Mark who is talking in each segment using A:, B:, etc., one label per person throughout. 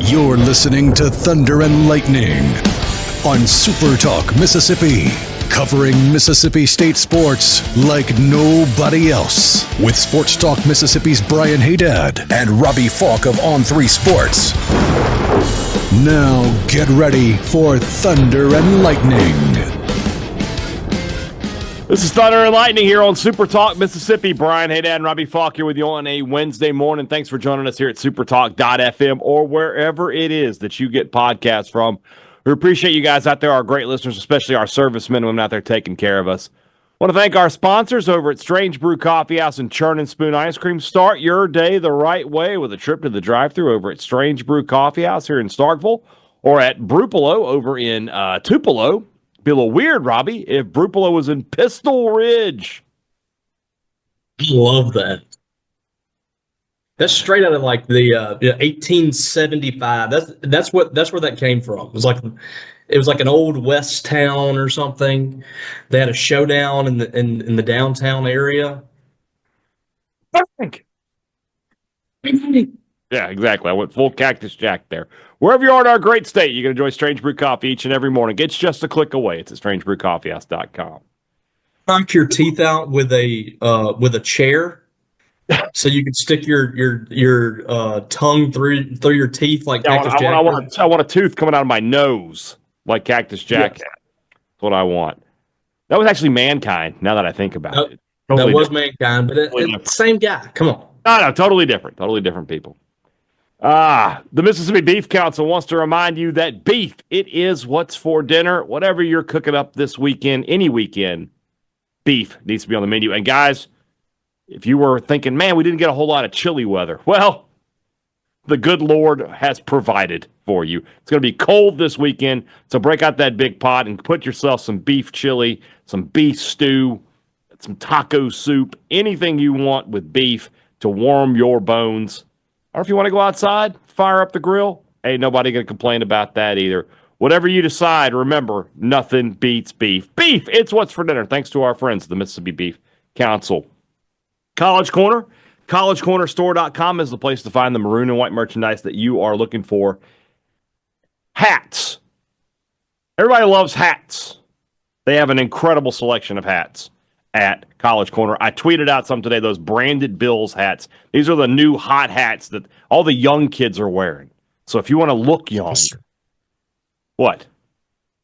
A: You're listening to Thunder and Lightning on SuperTalk Mississippi, covering Mississippi State sports like nobody else. With Sports Talk Mississippi's Brian Hadad and Robbie Faulk of On3 Sports. Now get ready for Thunder and Lightning.
B: This is Thunder and Lightning here on SuperTalk Mississippi. Brian Hadad and Robbie Faulk here with you on a Wednesday morning. Thanks for joining us here at supertalk.fm or wherever it is that you get podcasts from. We appreciate you guys out there, our great listeners, especially our servicemen and women out there taking care of us. I want to thank our sponsors over at Strange Brew Coffee House and Churn and Spoon Ice Cream. Start your day the right way with a trip to the drive-thru over at Strange Brew Coffee House here in Starkville or at Brupolo over in Tupelo. Be a little weird, Robbie, if Brupolo was in Pistol Ridge.
C: I love that. That's straight out of like the 1875. That's where that came from. It was like an old West town or something. They had a showdown in the downtown area.
B: Yeah, exactly. I went full Cactus Jack there. Wherever you are in our great state, you can enjoy Strange Brew Coffee each and every morning. It's just a click away. It's at strangebrewcoffeehouse.com.
C: Knock your teeth out with a chair, so you can stick your tongue through your teeth like Cactus Jack.
B: I want a tooth coming out of my nose like Cactus Jack. Yes. That's what I want. That was actually Mankind. Now that I think about it,
C: totally that was different. Mankind, but it's same guy. Come on.
B: No, totally different. Totally different people. The Mississippi Beef Council wants to remind you that beef, it is what's for dinner. Whatever you're cooking up this weekend, any weekend, beef needs to be on the menu. And guys, if you were thinking, man, we didn't get a whole lot of chilly weather. Well, the good Lord has provided for you. It's going to be cold this weekend, so break out that big pot and put yourself some beef chili, some beef stew, some taco soup, anything you want with beef to warm your bones. Or if you want to go outside, fire up the grill, ain't nobody going to complain about that either. Whatever you decide, remember, nothing beats beef. Beef, it's what's for dinner, thanks to our friends, the Mississippi Beef Council. College Corner, collegecornerstore.com is the place to find the maroon and white merchandise that you are looking for. Hats. Everybody loves hats. They have an incredible selection of hats at College Corner. I tweeted out some today, those branded Bills hats. These are the new hot hats that all the young kids are wearing. So if you want to look young, what?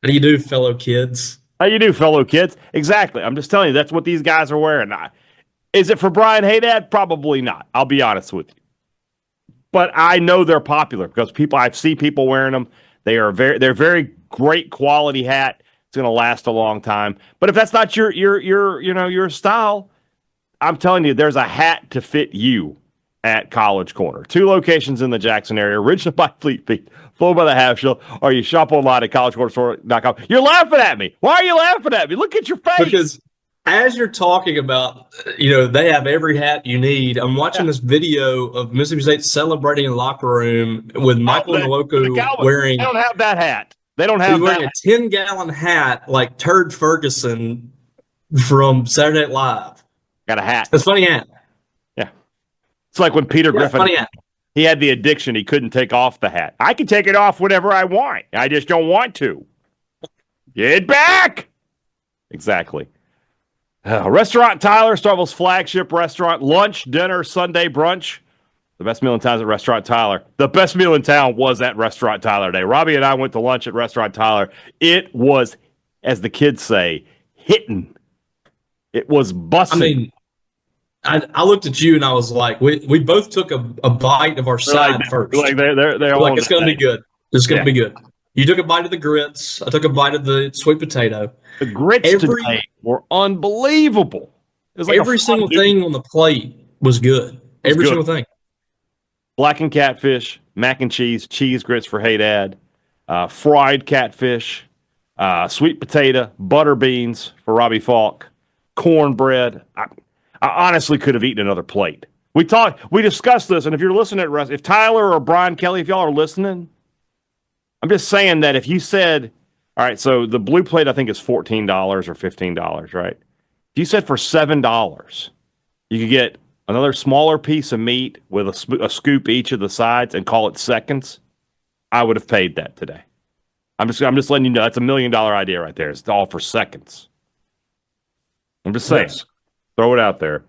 C: How do you do, fellow kids?
B: How you do, fellow kids? Exactly. I'm just telling you, that's what these guys are wearing. Is it for Brian Hadad? Probably not. I'll be honest with you. But I know they're popular because I see people wearing them. They're very great quality hat. It's going to last a long time. But if that's not your style, I'm telling you, there's a hat to fit you at College Corner. 2 locations in the Jackson area, original by Fleet Feet, flown by the Half Shell, or you shop online at collegecornerstore.com. You're laughing at me. Why are you laughing at me? Look at your face.
C: Because as you're talking about, they have every hat you need. I'm watching this video of Mississippi State celebrating in the locker room with Michael Nwoko wearing.
B: They don't have that hat. They don't have
C: wearing a 10-gallon hat like Turd Ferguson from Saturday Night Live.
B: Got a hat.
C: It's a funny hat.
B: Yeah. It's like when Peter Griffin, he had the addiction. He couldn't take off the hat. I can take it off whenever I want. I just don't want to. Get back. Exactly. Restaurant Tyler, Starkville's flagship restaurant. Lunch, dinner, Sunday brunch. The best meal in town is at Restaurant Tyler. The best meal in town was at Restaurant Tyler today. Robbie and I went to lunch at Restaurant Tyler. It was, as the kids say, hitting. It was busting.
C: I mean, I looked at you and I was like, we both took a bite of our side first.
B: They're
C: like, it's going to be good. It's going to be good. You took a bite of the grits. I took a bite of the sweet potato.
B: The grits today were unbelievable. It was like
C: every single thing on the plate was good. Every single thing.
B: Blackened catfish, mac and cheese grits for Hadad, fried catfish, sweet potato, butter beans for Robbie Faulk, cornbread. I honestly could have eaten another plate. We discussed this, and if you're listening if Tyler or Brian Kelly, if y'all are listening, I'm just saying that if you said, all right, so the blue plate I think is $14 or $15, right? If you said for $7, you could get another smaller piece of meat with a scoop each of the sides and call it seconds. I would have paid that today. I'm just letting you know that's $1 million idea right there. It's all for seconds. I'm just saying.
C: Yes.
B: Throw it out there.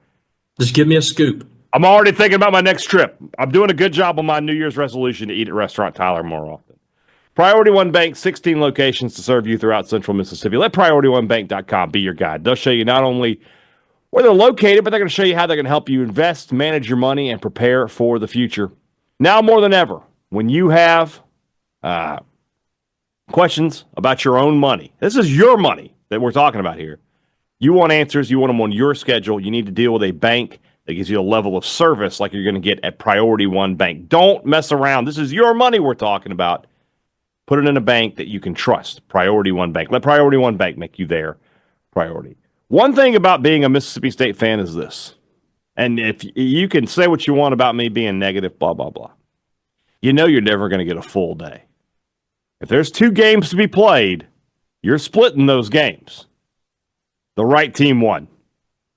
C: Just give me a scoop.
B: I'm already thinking about my next trip. I'm doing a good job on my New Year's resolution to eat at Restaurant Tyler more often. Priority One Bank, 16 locations to serve you throughout Central Mississippi. Let PriorityOneBank.com be your guide. They'll show you not only where they're located, but they're going to show you how they're going to help you invest, manage your money, and prepare for the future. Now more than ever, when you have questions about your own money, this is your money that we're talking about here. You want answers. You want them on your schedule. You need to deal with a bank that gives you a level of service like you're going to get at Priority One Bank. Don't mess around. This is your money we're talking about. Put it in a bank that you can trust. Priority One Bank. Let Priority One Bank make you their priority. One thing about being a Mississippi State fan is this, and if you can say what you want about me being negative, blah, blah, blah, you know you're never going to get a full day. If there's 2 games to be played, you're splitting those games. The right team won.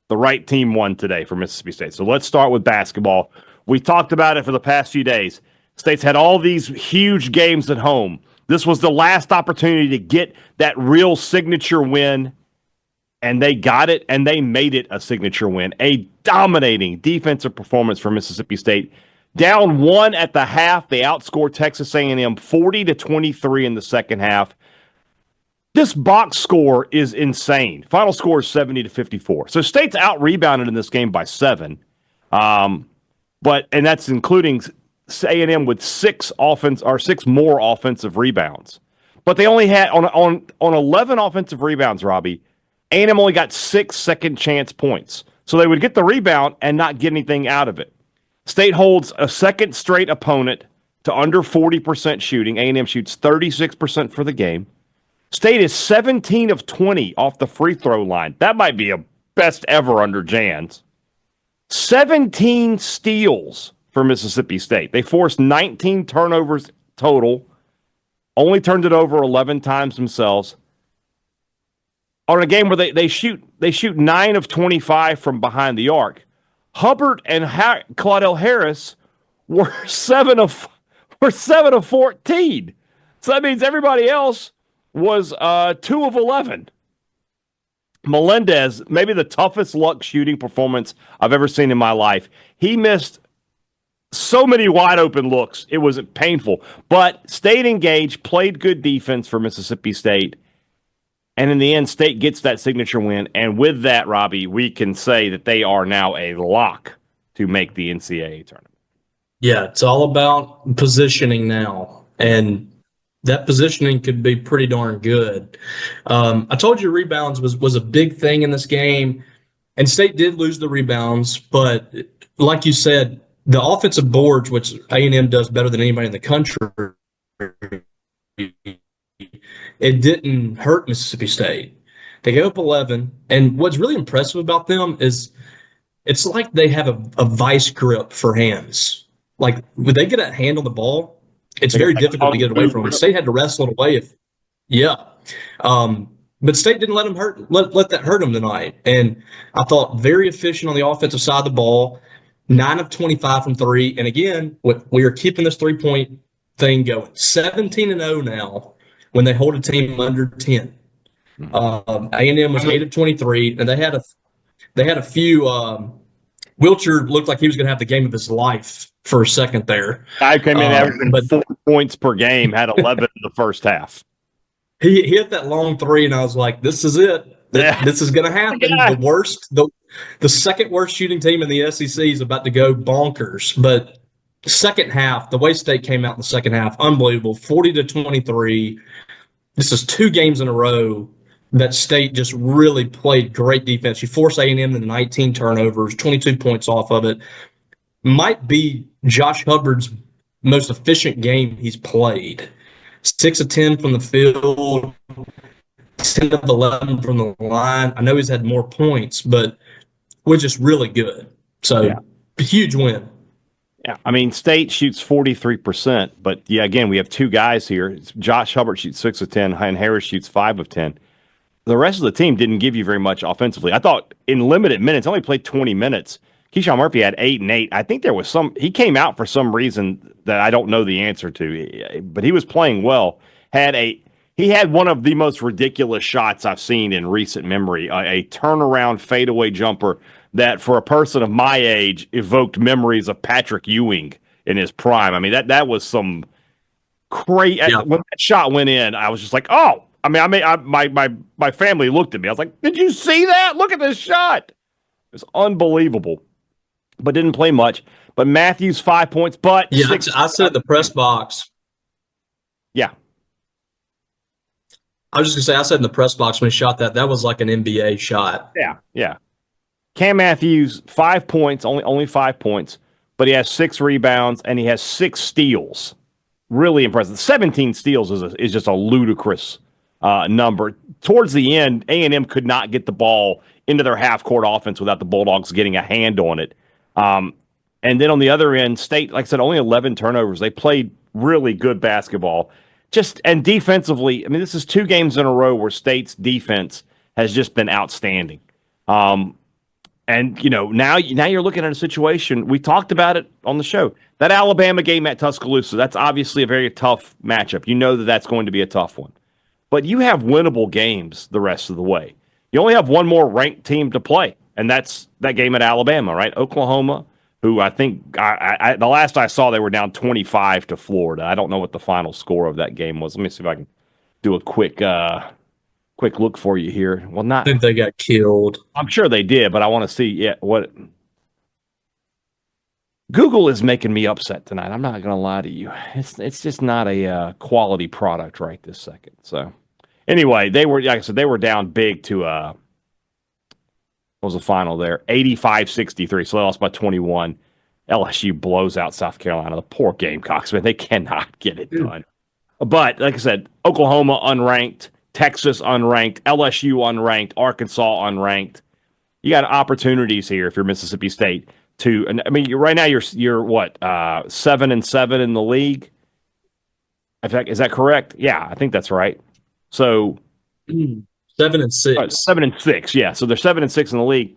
B: The right team won today for Mississippi State. So let's start with basketball. We talked about it for the past few days. State's had all these huge games at home. This was the last opportunity to get that real signature win, and they got it, and they made it a signature win. A dominating defensive performance for Mississippi State. Down 1 at the half, they outscored Texas A&M 40-23 in the second half. This box score is insane. Final score is 70-54. So State's out-rebounded in this game by 7. And that's including A&M with 6 more offensive rebounds. But they only had, on 11 offensive rebounds, Robbie, A&M only got 6 second chance points. So they would get the rebound and not get anything out of it. State holds a second straight opponent to under 40% shooting. A&M shoots 36% for the game. State is 17 of 20 off the free throw line. That might be a best ever under Jans. 17 steals for Mississippi State. They forced 19 turnovers total, only turned it over 11 times themselves. On a game where they shoot 9 of 25 from behind the arc. Hubbard and Claudel Harris were 7 of 14. So that means everybody else was 2 of 11. Melendez, maybe the toughest luck shooting performance I've ever seen in my life. He missed so many wide open looks. It was painful. But stayed engaged, played good defense for Mississippi State. And in the end, State gets that signature win. And with that, Robbie, we can say that they are now a lock to make the NCAA tournament.
C: Yeah, it's all about positioning now. And that positioning could be pretty darn good. I told you rebounds was a big thing in this game. And State did lose the rebounds. But like you said, the offensive boards, which A&M does better than anybody in the country, it didn't hurt Mississippi State. They go up 11, and what's really impressive about them is it's like they have a vice grip for hands. Like, when they get a hand on the ball, it's very difficult to get away from them. State had to wrestle it away. But State didn't let them let that hurt them tonight. And I thought very efficient on the offensive side of the ball, 9 of 25 from 3. And again, we are keeping this 3-point thing going. 17-0 now when they hold a team under 10. A&M was 8 of 23, and they had a few. Wiltshire looked like he was going to have the game of his life for a second there.
B: I came in averaging 4 points per game, had 11 in the first half.
C: He hit that long 3, and I was like, "This is it. This is going to happen." Yeah. The second worst shooting team in the SEC is about to go bonkers. But second half, the way State came out in the second half, unbelievable. 40-23. This is 2 games in a row that State just really played great defense. You force A&M into 19 turnovers, 22 points off of it. Might be Josh Hubbard's most efficient game he's played. 6 of 10 from the field, 10 of 11 from the line. I know he's had more points, but we're just really good. So, Huge win.
B: Yeah, I mean, State shoots 43%, but again, we have 2 guys here. Josh Hubbard shoots 6 of 10, and Harris shoots 5 of 10. The rest of the team didn't give you very much offensively. I thought in limited minutes, only played 20 minutes. Keyshawn Murphy had 8 and 8. I think there was he came out for some reason that I don't know the answer to, but he was playing well. He had one of the most ridiculous shots I've seen in recent memory, a turnaround fadeaway jumper that for a person of my age evoked memories of Patrick Ewing in his prime. I mean, that was some crazy. Yeah. When that shot went in, I was just like, oh. I mean, my family looked at me. I was like, did you see that? Look at this shot. It's unbelievable. But didn't play much. But Matthews, 5 points. But
C: yeah, I said in the press box.
B: Yeah.
C: I was just going to say, I said in the press box when he shot that was like an NBA shot.
B: Yeah. Cam Matthews, 5 points, only 5 points. But he has 6 rebounds, and he has 6 steals. Really impressive. 17 steals is just a ludicrous number. Towards the end, A&M could not get the ball into their half-court offense without the Bulldogs getting a hand on it. And then on the other end, State, like I said, only 11 turnovers. They played really good basketball. And defensively, I mean, this is 2 games in a row where State's defense has just been outstanding. And, now you're looking at a situation, we talked about it on the show, that Alabama game at Tuscaloosa, that's obviously a very tough matchup. You know that's going to be a tough one. But you have winnable games the rest of the way. You only have one more ranked team to play, and that's that game at Alabama, right? Oklahoma, who I think the last I saw, they were down 25 to Florida. I don't know what the final score of that game was. Let me see if I can do a quick look for you here. Well,
C: I think they got killed.
B: I'm sure they did, but I want to see what. Google is making me upset tonight. I'm not going to lie to you. It's just not a quality product right this second. So anyway, they were, like I said, they were down big to what was the final there? 85-63. So they lost by 21. LSU blows out South Carolina. The poor Gamecocks, man, they cannot get it done. But like I said, Oklahoma unranked, Texas unranked, LSU unranked, Arkansas unranked. You got opportunities here if you're Mississippi State to. And I mean, right now you're what 7-7 in the league. In fact, is that correct? Yeah, I think that's right. So
C: 7-6.
B: 7-6. Yeah, so they're 7-6 in the league.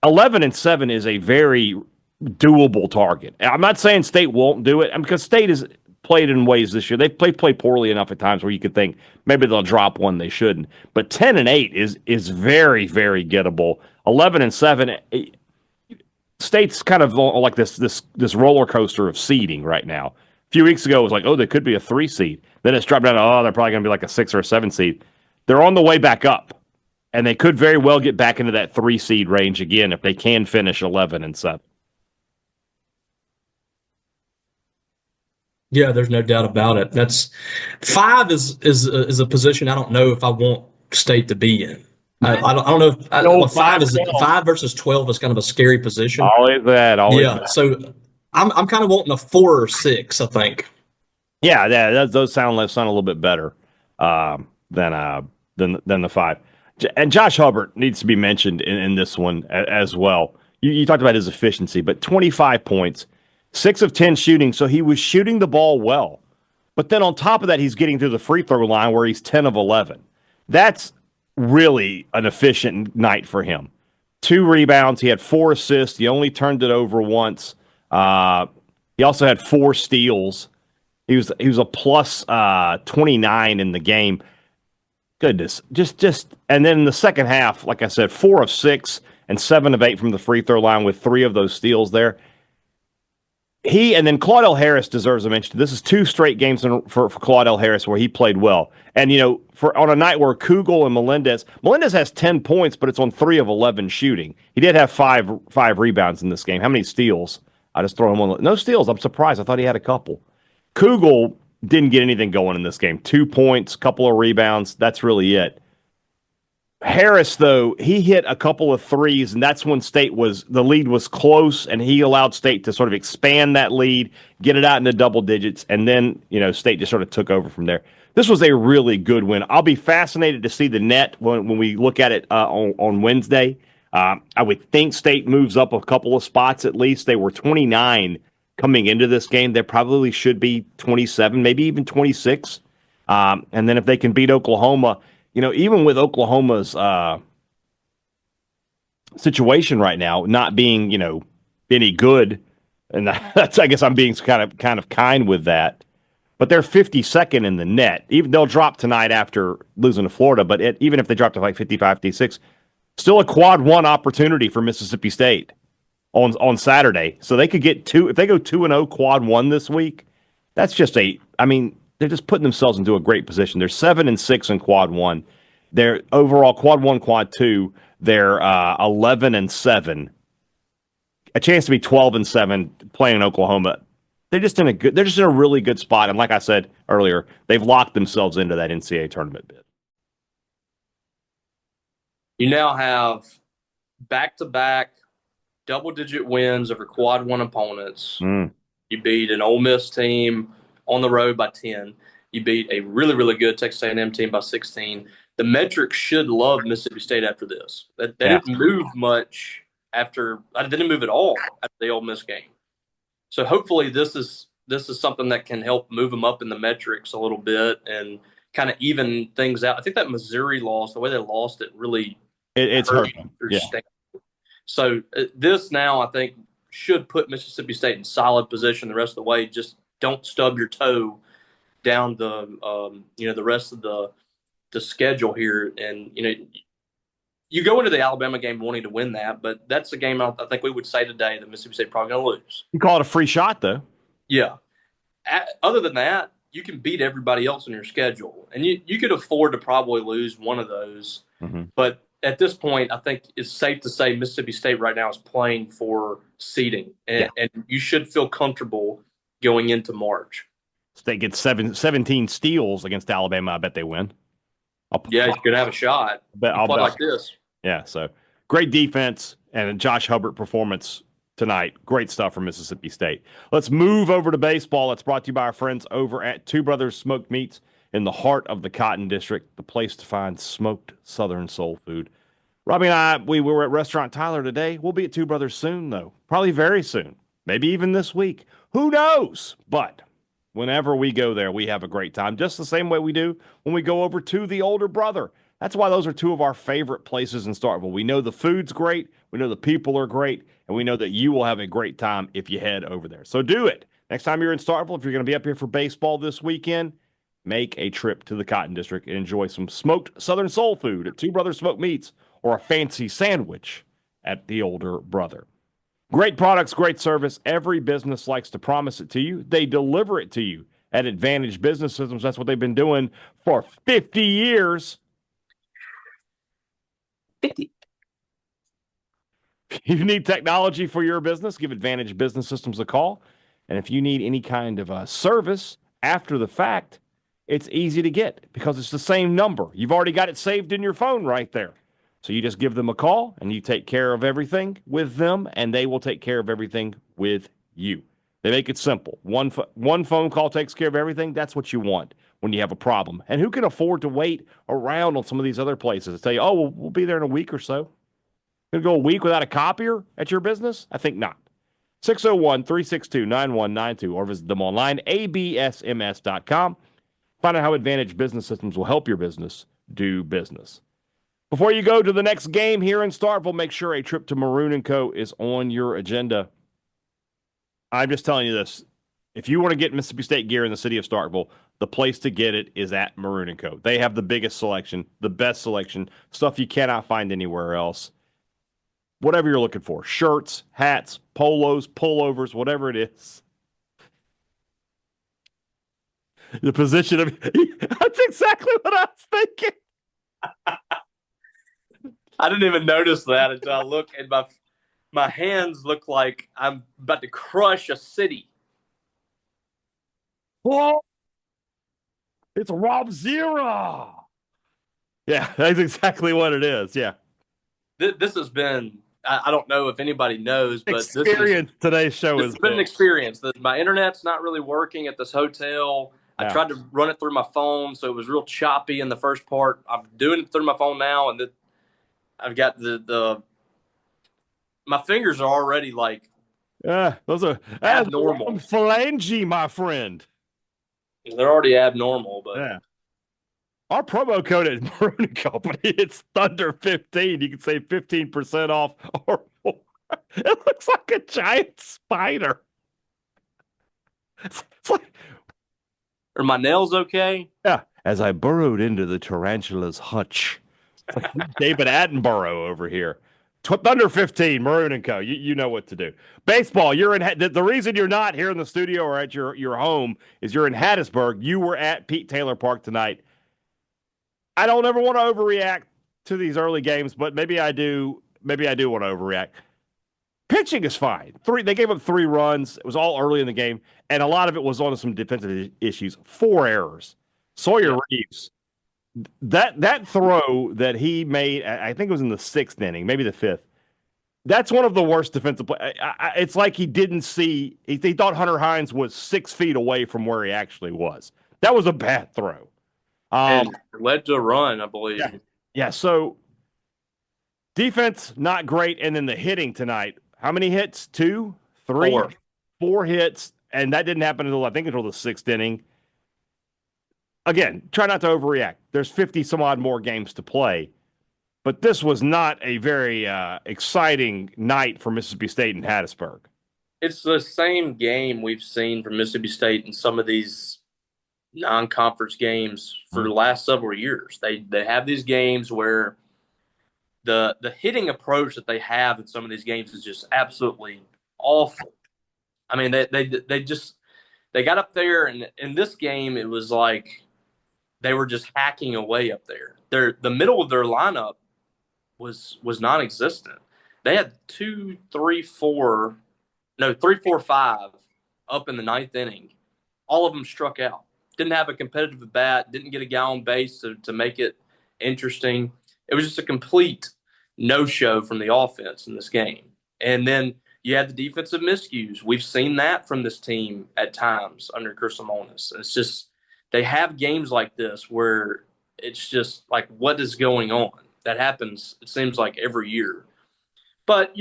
B: 11-7 is a very doable target. I'm not saying State won't do it, because State has played in ways this year. They played poorly enough at times where you could think maybe they'll drop one they shouldn't. But 10-8 is very, very gettable. 11-7, State's kind of like this roller coaster of seeding right now. A few weeks ago, it was like, oh, they could be a 3 seed. Then it's dropped down to, oh, they're probably going to be like a 6 or a 7 seed. They're on the way back up, and they could very well get back into that 3 seed range again if they can finish 11-7.
C: Yeah, there's no doubt about it. That's 5 is a position I don't know if I want State to be in. I don't know if 5 versus 12 is kind of a scary position.
B: Always that.
C: So I'm kind of wanting a 4 or 6, I think.
B: Yeah, those sound a little bit better than the 5. And Josh Hubbard needs to be mentioned in this one as well. You talked about his efficiency, but 25 points, 6 of 10 shooting, so he was shooting the ball well. But then on top of that, he's getting to the free throw line where he's 10 of 11. That's really an efficient night for him. 2 rebounds. He had 4 assists. He only turned it over once. He also had 4 steals. He was a plus 29 in the game. Goodness, just and then in the second half, like I said, 4 of 6 and 7 of 8 from the free throw line with 3 of those steals there. And then Claudell Harris deserves a mention. This is 2 straight games for Claudell Harris where he played well. And, on a night where Kugel and Melendez has 10 points, but it's on 3 of 11 shooting. He did have 5 rebounds in this game. How many steals? I just throw him on. No steals. I'm surprised. I thought he had a couple. Kugel didn't get anything going in this game. 2 points, couple of rebounds. That's really it. Harris, though, he hit a couple of threes, and that's when the lead was close, and he allowed State to sort of expand that lead, get it out into double digits, and then, State just sort of took over from there. This was a really good win. I'll be fascinated to see the net when we look at it on Wednesday. I would think State moves up a couple of spots at least. They were 29 coming into this game. They probably should be 27, maybe even 26. And then if they can beat Oklahoma, even with Oklahoma's situation right now, not being, any good. And that's, I guess I'm being kind of kind with that. But they're 52nd in the net. Even they'll drop tonight after losing to Florida, but even if they drop to like 55, 56, still a quad one opportunity for Mississippi State on Saturday. So they could get two if they go 2-0 quad one this week. That's just they're just putting themselves into a great position. They're 7-6 in quad one. They're overall quad one, quad two. They're 11-7. A chance to be 12-7 playing in Oklahoma. They're just in a really good spot. And like I said earlier, they've locked themselves into that NCAA tournament bid.
D: You now have back-to-back double-digit wins over quad one opponents. You beat an Ole Miss team on the road by 10. You beat a really, really good Texas A&M team by 16. The metrics should love Mississippi State after this. They didn't move much after – they didn't move at all after the Ole Miss game. So hopefully this is something that can help move them up in the metrics a little bit and kind of even things out. I think that Missouri loss, the way they lost it, really
B: it's hurt them. Yeah.
D: So this now I think should put Mississippi State in solid position the rest of the way. Just don't stub your toe down the rest of the schedule here, and you go into the Alabama game wanting to win that, but that's a game I think we would say today that Mississippi State probably going to lose.
B: You call it a free shot, though.
D: Yeah. Other than that, you can beat everybody else in your schedule, and you could afford to probably lose one of those.
B: Mm-hmm.
D: But at this point, I think it's safe to say Mississippi State right now is playing for seeding, and you should feel comfortable going into March.
B: State gets 17 steals against Alabama. I bet they win.
D: You could have a shot.
B: I'll bet
D: like this.
B: Yeah, so great defense and a Josh Hubbard performance tonight. Great stuff from Mississippi State. Let's move over to baseball. It's brought to you by our friends over at Two Brothers Smoked Meats in the heart of the Cotton District, the place to find smoked Southern soul food. Robbie and we were at Restaurant Tyler today. We'll be at Two Brothers soon, though. Probably very soon. Maybe even this week. Who knows? But whenever we go there, we have a great time, just the same way we do when we go over to the Older Brother. That's why those are two of our favorite places in Starkville. We know the food's great, we know the people are great, and we know that you will have a great time if you head over there. So do it. Next time you're in Starkville, if you're going to be up here for baseball this weekend, make a trip to the Cotton District and enjoy some smoked Southern soul food at Two Brothers Smoked Meats or a fancy sandwich at the Older Brother. Great products, great service. Every business likes to promise it to you. They deliver it to you at Advantage Business Systems. That's what they've been doing for 50 years.
D: 50.
B: If you need technology for your business, give Advantage Business Systems a call. And if you need any kind of service after the fact, it's easy to get because it's the same number. You've already got it saved in your phone right there. So you just give them a call and you take care of everything with them, and they will take care of everything with you. They make it simple. One phone call takes care of everything. That's what you want when you have a problem. And who can afford to wait around on some of these other places to tell you, oh, we'll be there in a week or so? Going to go a week without a copier at your business? I think not. 601-362-9192 or visit them online, absms.com. Find out how Advantage Business Systems will help your business do business. Before you go to the next game here in Starkville, make sure a trip to Maroon & Co. is on your agenda. I'm just telling you this. If you want to get Mississippi State gear in the city of Starkville, the place to get it is at Maroon & Co. They have the biggest selection, the best selection, stuff you cannot find anywhere else. Whatever you're looking for, shirts, hats, polos, pullovers, whatever it is. The position of that's exactly what I was thinking.
D: I didn't even notice that until I look and my hands look like I'm about to crush a city.
B: Whoa! It's Rob Zero. Yeah, that's exactly what it is. Yeah.
D: This has been, I don't know if anybody knows, but
B: today's show has
D: been an experience. My internet's not really working at this hotel. I tried to run it through my phone, so it was real choppy in the first part. I'm doing it through my phone now, and I've got my fingers are already like
B: those are
D: abnormal.
B: Phalange, my friend.
D: They're already abnormal, but
B: Our promo code at Maroon Company, it's Thunder15. You can save 15% off or more. It looks like a giant spider. It's like,
D: Are my nails okay?
B: yeah, as I burrowed into the tarantula's hutch. It's like David Attenborough over here. Thunder15, Maroon and Co. You know what to do. Baseball, you're in. The reason you're not here in the studio or at your home is you're in Hattiesburg. You were at Pete Taylor Park tonight. I don't ever want to overreact to these early games, but maybe I do. Maybe I do want to overreact. Pitching is fine. They gave up 3 runs. It was all early in the game, and a lot of it was on some defensive issues. 4 errors. Sawyer Reeves, that throw that he made, I think it was in the 6th inning, maybe the 5th. That's one of the worst defensive plays. It's like he didn't see. He thought Hunter Hines was 6 feet away from where he actually was. That was a bad throw.
D: And led to a run, I believe.
B: Yeah. So defense not great, and then the hitting tonight. How many hits? 2, 3, 4 hits, and that didn't happen until the 6th inning. Again, try not to overreact. There's 50 some odd more games to play, but this was not a very exciting night for Mississippi State and Hattiesburg.
D: It's the same game we've seen from Mississippi State in some of these non-conference games for the last several years. They have these games where the hitting approach that they have in some of these games is just absolutely awful. I mean, they got up there, and in this game, it was like they were just hacking away up there. The middle of their lineup was non-existent. They had 3, 4, 5 up in the 9th inning. All of them struck out. Didn't have a competitive at bat. Didn't get a guy on base to make it interesting. It was just a complete no-show from the offense in this game. And then you had the defensive miscues. We've seen that from this team at times under Chris Lemonis. It's just they have games like this where it's just like, what is going on? That happens, it seems like, every year. But,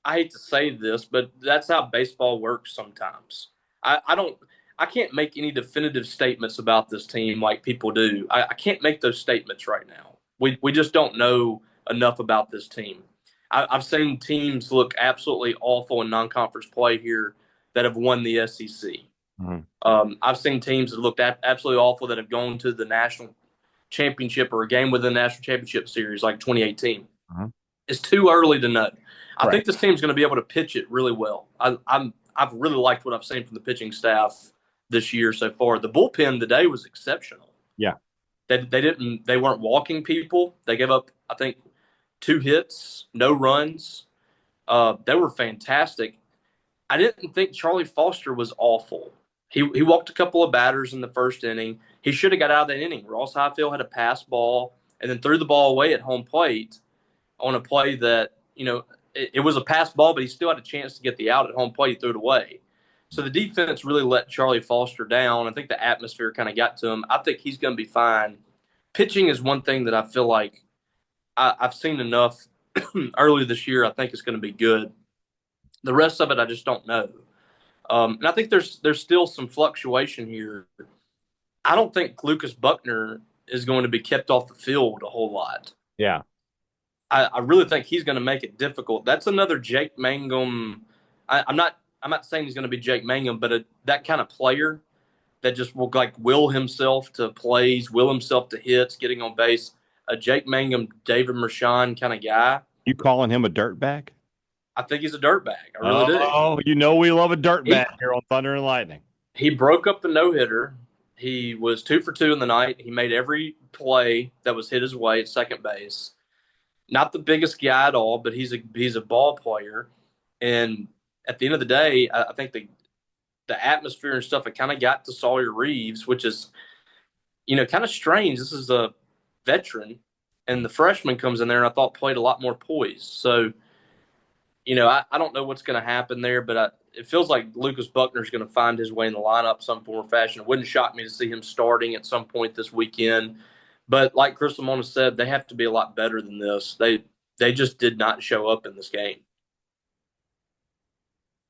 D: I hate to say this, but that's how baseball works sometimes. I can't make any definitive statements about this team like people do. I can't make those statements right now. We just don't know enough about this team. I've seen teams look absolutely awful in non-conference play here that have won the SEC. Mm-hmm. I've seen teams that looked absolutely awful that have gone to the national championship or a game within the national championship series like 2018. Mm-hmm. It's too early to know. I think this team's going to be able to pitch it really well. I've really liked what I've seen from the pitching staff this year so far. The bullpen today was exceptional.
B: Yeah.
D: They weren't walking people. They gave up, I think, 2 hits, no runs. They were fantastic. I didn't think Charlie Foster was awful. He walked a couple of batters in the 1st inning. He should have got out of that inning. Ross Highfield had a pass ball and then threw the ball away at home plate on a play that, it was a pass ball, but he still had a chance to get the out at home plate. He threw it away. So the defense really let Charlie Foster down. I think the atmosphere kind of got to him. I think he's going to be fine. Pitching is one thing that I feel like I've seen enough earlier this year. I think it's going to be good. The rest of it, I just don't know. And I think there's still some fluctuation here. I don't think Lucas Buckner is going to be kept off the field a whole lot.
B: Yeah.
D: I really think he's going to make it difficult. That's another Jake Mangum. I'm not saying he's going to be Jake Mangum, but that kind of player that just will will himself to plays, will himself to hits, getting on base. A Jake Mangum, David Mershon kind of guy.
B: You calling him a dirtbag?
D: I think he's a dirtbag. I really do.
B: Oh, we love a dirtbag here on Thunder and Lightning.
D: He broke up the no-hitter. He was 2 for 2 in the night. He made every play that was hit his way at second base. Not the biggest guy at all, but he's a ball player. And at the end of the day, I think the atmosphere and stuff, it kind of got to Sawyer Reeves, which is, kind of strange. This is a veteran, and the freshman comes in there and I thought played a lot more poised. So, I don't know what's going to happen there, but it feels like Lucas Buckner's going to find his way in the lineup some form or fashion. It wouldn't shock me to see him starting at some point this weekend. But like Chris Lemonis said, they have to be a lot better than this. They just did not show up in this game.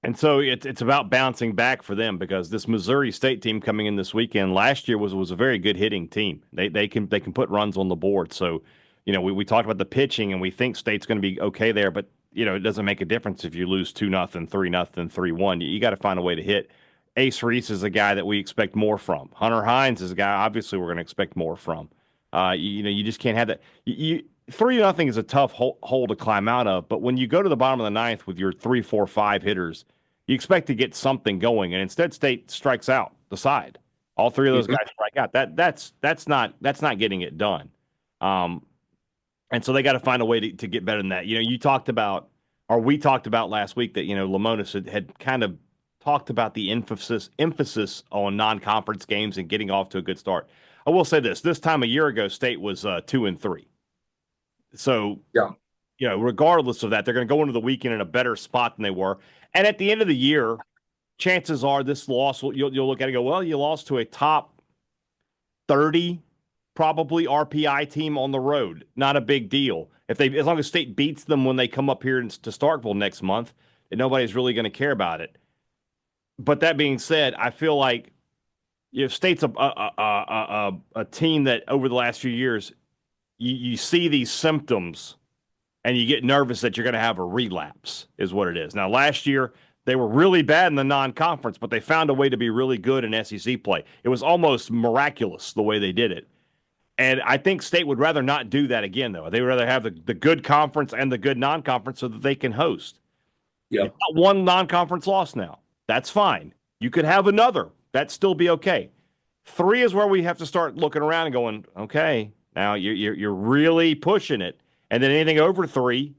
B: And so it's about bouncing back for them because this Missouri State team coming in this weekend last year was a very good hitting team. They can put runs on the board. So, we talked about the pitching and we think State's going to be okay there, but it doesn't make a difference if you lose 2-0, 3-0, 3-1. You got to find a way to hit. Ace Reese is a guy that we expect more from. Hunter Hines is a guy obviously we're going to expect more from. You just can't have that. 3-0 is a tough hole to climb out of, but when you go to the bottom of the ninth with your 3, 4, 5 hitters, you expect to get something going, and instead State strikes out the side. All three of those guys strike out. That's not getting it done. And so they got to find a way to get better than that. You talked about, or we talked about last week that Lemonis had kind of talked about the emphasis on non-conference games and getting off to a good start. I will say this time a year ago, State was 2-3. So, regardless of that, they're going to go into the weekend in a better spot than they were. And at the end of the year, chances are this loss, you'll look at it and go, well, you lost to a top 30, probably RPI team on the road. Not a big deal. As long as State beats them when they come up here to Starkville next month, nobody's really going to care about it. But that being said, I feel like State's a team that over the last few years, you see these symptoms and you get nervous that you're going to have a relapse is what it is. Now, last year, they were really bad in the non-conference, but they found a way to be really good in SEC play. It was almost miraculous the way they did it. And I think State would rather not do that again, though. They would rather have the good conference and the good non-conference so that they can host.
C: Yeah.
B: You've got one non-conference loss now. That's fine. You could have another. That'd still be okay. 3 is where we have to start looking around and going, okay, now you're really pushing it. And then anything over 3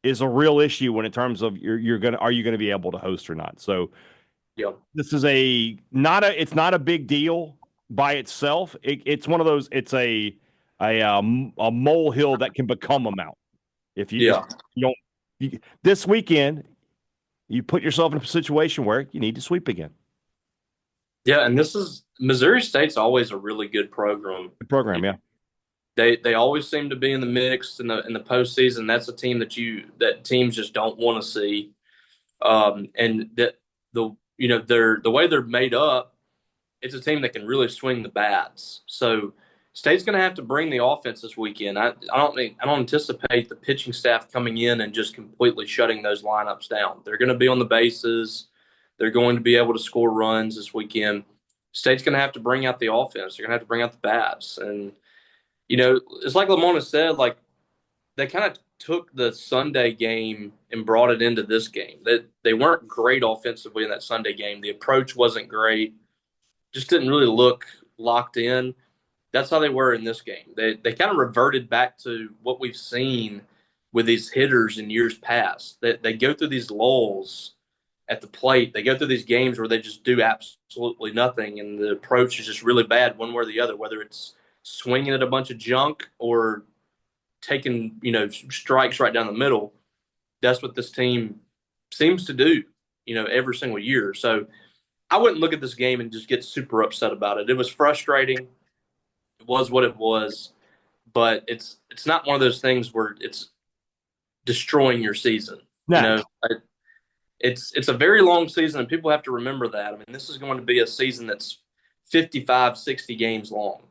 B: is a real issue in terms of are you going to be able to host or not? So this is it's not a big deal by itself. It's one of those, it's a molehill that can become a mountain. If you don't, this weekend, you put yourself in a situation where you need to sweep again.
D: Yeah, and Missouri State's always a really good program.
B: Good program, yeah.
D: They always seem to be in the mix in the postseason. That's a team that teams just don't want to see. And that the way they're made up, it's a team that can really swing the bats. So State's going to have to bring the offense this weekend. I don't anticipate the pitching staff coming in and just completely shutting those lineups down. They're going to be on the bases. They're going to be able to score runs this weekend. State's going to have to bring out the offense. They're going to have to bring out the bats. And, it's like Lamona said, like they kind of took the Sunday game and brought it into this game. They weren't great offensively in that Sunday game. The approach wasn't great. Just didn't really look locked in. That's how they were in this game. They kind of reverted back to what we've seen with these hitters in years past. They go through these lulls at the plate. They go through these games where they just do absolutely nothing, and the approach is just really bad one way or the other, whether it's swinging at a bunch of junk or taking, strikes right down the middle. That's what this team seems to do, every single year. So I wouldn't look at this game and just get super upset about it. It was frustrating. It was what it was, but it's not one of those things where it's destroying your season.
B: No.
D: It's a very long season, and people have to remember that. I mean, this is going to be a season that's 55, 60 games long.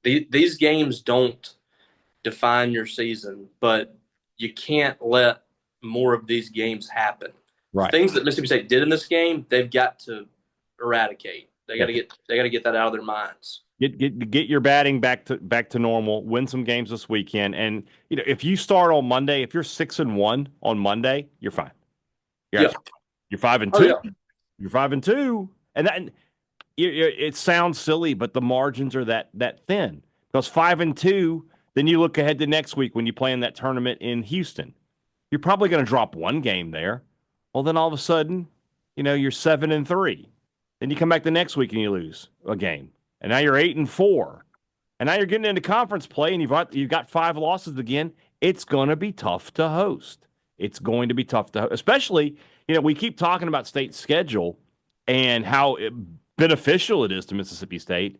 D: These games don't define your season, but you can't let more of these games happen.
B: Right.
D: Things that Mississippi State did in this game, they've got to eradicate. They got to get that out of their minds.
B: Get your batting back to normal. Win some games this weekend, and if you start on Monday, if you're 6-1 on Monday, you're fine. You're 5-2.
D: Oh, yeah.
B: You're 5-2, and that. It sounds silly, but the margins are that thin. Because 5-2, then you look ahead to next week when you play in that tournament in Houston. You're probably going to drop one game there. Well, then all of a sudden, you're 7-3. Then you come back the next week and you lose a game, and now you're 8-4. And now you're getting into conference play, and you've got 5 losses again. It's going to be tough to host. It's going to be tough to host, especially we keep talking about State's schedule and how beneficial it is to Mississippi State.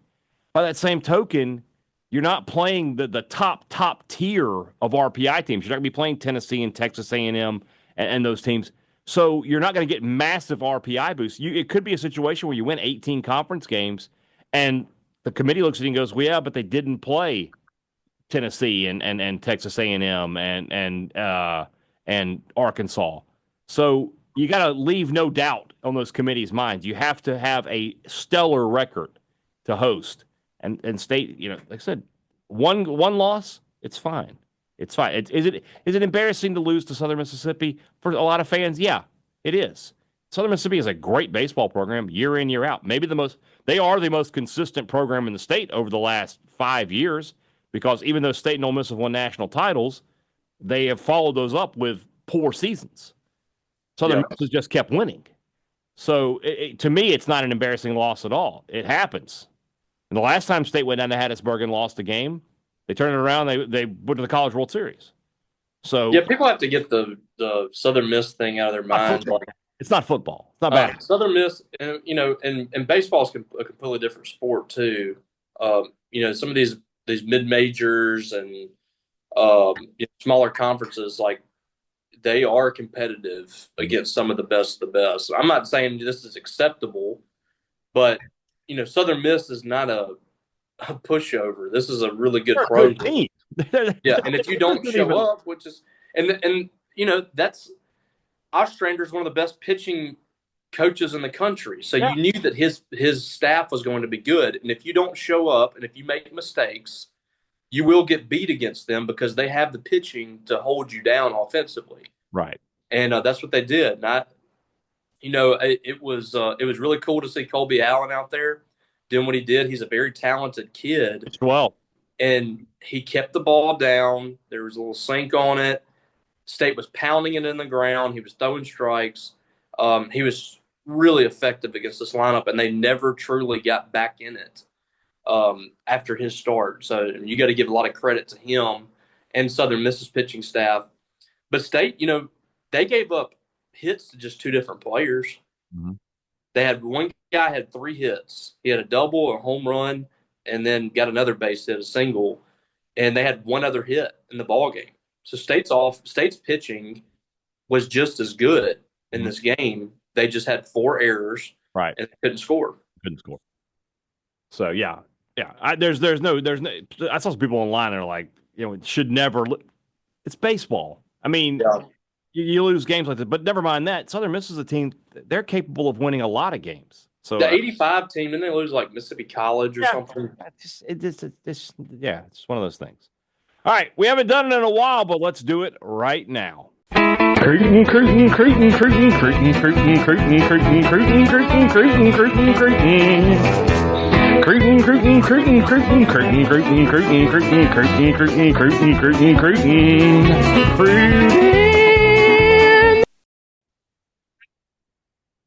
B: By that same token, you're not playing the top tier of RPI teams. You're not going to be playing Tennessee and Texas A&M and those teams. So you're not going to get massive RPI boosts. It could be a situation where you win 18 conference games and the committee looks at you and goes, well, yeah, but they didn't play Tennessee and Texas A&M and Arkansas. So you got to leave no doubt on those committees' minds. You have to have a stellar record to host. And State, like I said, one loss, it's fine. It's fine. Is it embarrassing to lose to Southern Mississippi for a lot of fans? Yeah, it is. Southern Mississippi is a great baseball program year in, year out. They are the most consistent program in the state over the last 5 years because even though State and Ole Miss have won national titles, they have followed those up with poor seasons. Southern Miss has just kept winning. So to me, it's not an embarrassing loss at all. It happens. And the last time State went down to Hattiesburg and lost a game, they turned it around. They went to the College World Series. So
D: yeah, people have to get the Southern Miss thing out of their mind.
B: It's not football. It's not bad.
D: Southern Miss, and baseball is a completely different sport too. Some of these mid majors and smaller conferences, like they are competitive against some of the best of the best. I'm not saying this is acceptable, but Southern Miss is not a pushover. This is a really good program. Yeah, and if you don't show up, which is that's Ostrander is one of the best pitching coaches in the country. So you knew that his staff was going to be good. And if you don't show up and if you make mistakes, you will get beat against them because they have the pitching to hold you down offensively.
B: Right.
D: And that's what they did. And it was really cool to see Colby Allen out there doing what he did. He's a very talented kid.
B: Well.
D: And he kept the ball down. There was a little sink on it. State was pounding it in the ground. He was throwing strikes. He was really effective against this lineup, and they never truly got back in it after his start. So you got to give a lot of credit to him and Southern Miss's pitching staff. But State, they gave up hits to just two different players.
B: Mm-hmm.
D: They had one guy had 3 hits. He had a double, a home run, and then got another base hit, a single, and they had one other hit in the ball game. So State's pitching was just as good in this game. They just had 4 errors,
B: right,
D: and they couldn't score.
B: So yeah. There's no. I saw some people online that are like, it should never. It's baseball. I mean, you lose games like this, but never mind that. Southern Miss is a team. They're capable of winning a lot of games. So
D: the 85 team, didn't they lose like Mississippi College or something?
B: It's one of those things. All right, we haven't done it in a while, but let's do it right now.
E: Curtain.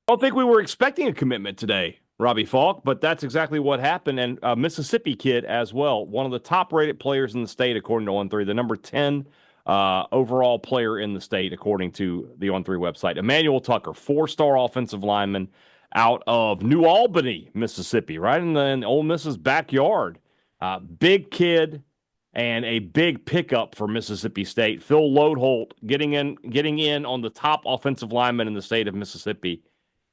B: I don't think we were expecting a commitment today, Robbie Faulk, but that's exactly what happened. And a Mississippi kid as well, one of the top-rated players in the state, according to On3, the number 10 overall player in the state, according to the On3 website. Emmanuel Tucker, 4-star offensive lineman out of New Albany, Mississippi, right in Ole Miss's backyard. Big kid and a big pickup for Mississippi State. Phil Lodeholt getting in on the top offensive lineman in the state of Mississippi.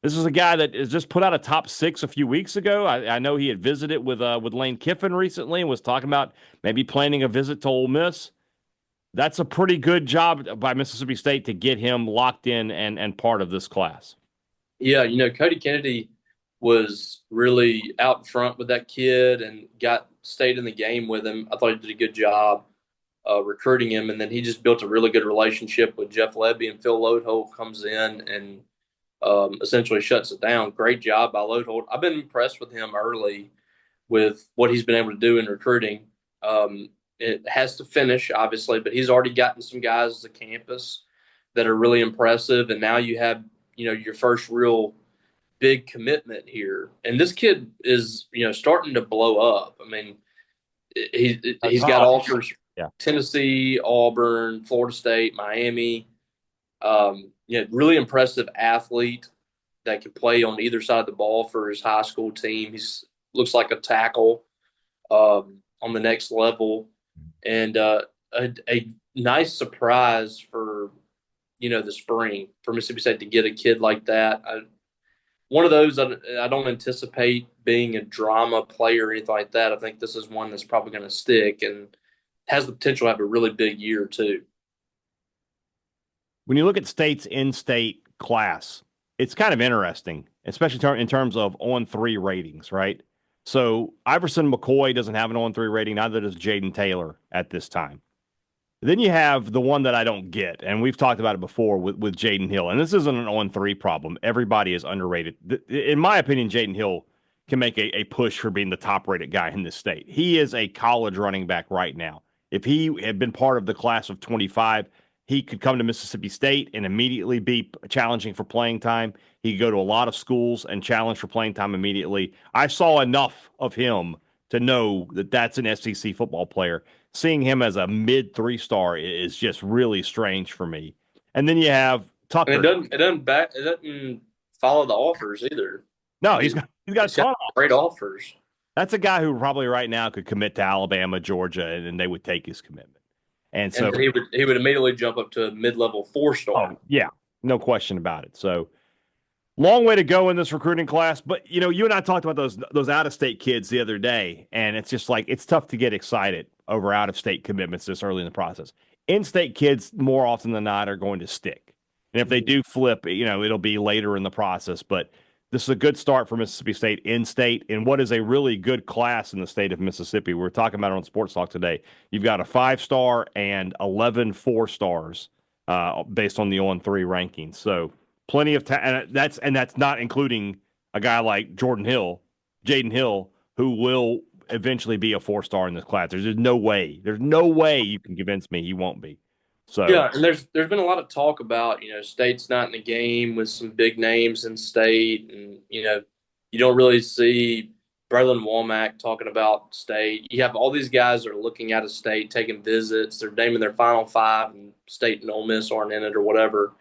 B: This is a guy that has just put out a top 6 a few weeks ago. I know he had visited with Lane Kiffin recently and was talking about maybe planning a visit to Ole Miss. That's a pretty good job by Mississippi State to get him locked in and part of this class.
D: Yeah, Cody Kennedy was really out in front with that kid and stayed in the game with him. I thought he did a good job recruiting him, and then he just built a really good relationship with Jeff Lebby, and Phil Lodeholt comes in and essentially shuts it down. Great job by Lodeholt. I've been impressed with him early with what he's been able to do in recruiting. It has to finish, obviously, but he's already gotten some guys to campus that are really impressive, and now you have your first real big commitment here. And this kid is starting to blow up. I mean, he's got offers.
B: Yeah.
D: Tennessee, Auburn, Florida State, Miami. Really impressive athlete that can play on either side of the ball for his high school team. He's looks like a tackle on the next level, and a nice surprise for the spring for Mississippi State to get a kid like that. One of those I don't anticipate being a drama player or anything like that. I think this is one that's probably going to stick and has the potential to have a really big year too.
B: When you look at State's in-state class, it's kind of interesting, especially in terms of on-3 ratings, right? So Iverson McCoy doesn't have an on-3 rating, neither does Jaden Taylor at this time. Then you have the one that I don't get, and we've talked about it before with Jaden Hill, and this isn't an on-3 problem. Everybody is underrated. In my opinion, Jaden Hill can make a push for being the top-rated guy in this state. He is a college running back right now. If he had been part of the class of 25, he could come to Mississippi State and immediately be challenging for playing time. He could go to a lot of schools and challenge for playing time immediately. I saw enough of him to know that that's an SEC football player. Seeing him as a mid 3-star is just really strange for me. And then you have Tucker.
D: And it doesn't follow the offers either.
B: No, he's got a ton of
D: great offers.
B: That's a guy who probably right now could commit to Alabama, Georgia, and they would take his commitment. And so
D: he would immediately jump up to a mid-level 4-star.
B: Oh, yeah, no question about it. So long way to go in this recruiting class. But, you and I talked about those out-of-state kids the other day, and it's just like it's tough to get excited over out-of-state commitments this early in the process. In-state kids, more often than not, are going to stick. And if they do flip, it'll be later in the process. But this is a good start for Mississippi State in-state in what is a really good class in the state of Mississippi. We're talking about it on Sports Talk today. You've got a 5-star and 11 4-stars based on the on-3 rankings. So plenty of and that's not including a guy like Jaden Hill, who will eventually be a 4-star in this class. There's no way you can convince me he won't be. So
D: yeah, and there's been a lot of talk about State's not in the game with some big names in State, and you don't really see Braylon Womack talking about State. You have all these guys that are looking out of State, taking visits. They're naming their Final Five, and State and Ole Miss aren't in it or whatever.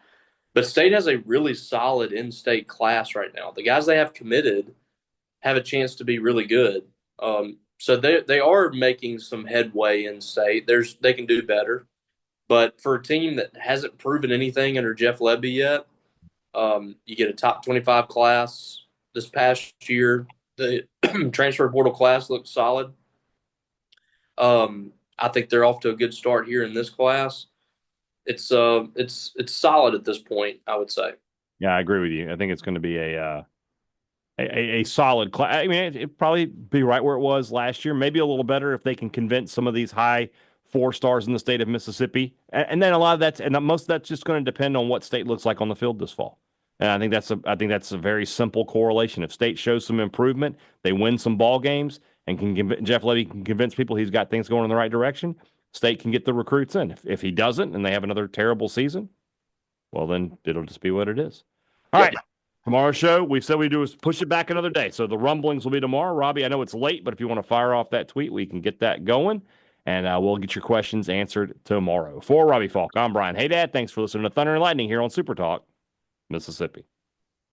D: But State has a really solid in-state class right now. The guys they have committed have a chance to be really good. So they are making some headway in State. They can do better. But for a team that hasn't proven anything under Jeff Lebby yet, you get a top 25 class this past year. The transfer portal class looks solid. I think they're off to a good start here in this class. It's solid at this point, I would say.
B: Yeah, I agree with you. I think it's going to be a solid class. I mean, it'd probably be right where it was last year. Maybe a little better if they can convince some of these high 4-stars in the state of Mississippi. And then a lot of most of that's just going to depend on what State looks like on the field this fall. And I think that's a very simple correlation. If State shows some improvement, they win some ball games, and Jeff Lebby can convince people he's got things going in the right direction, State can get the recruits in. If he doesn't and they have another terrible season, well, then it'll just be what it is. All right. Tomorrow's show, we said we'd do is push it back another day. So the rumblings will be tomorrow. Robbie, I know it's late, but if you want to fire off that tweet, we can get that going. And we'll get your questions answered tomorrow. For Robbie Faulk, I'm Brian Hadad. Thanks for listening to Thunder and Lightning here on Super Talk, Mississippi.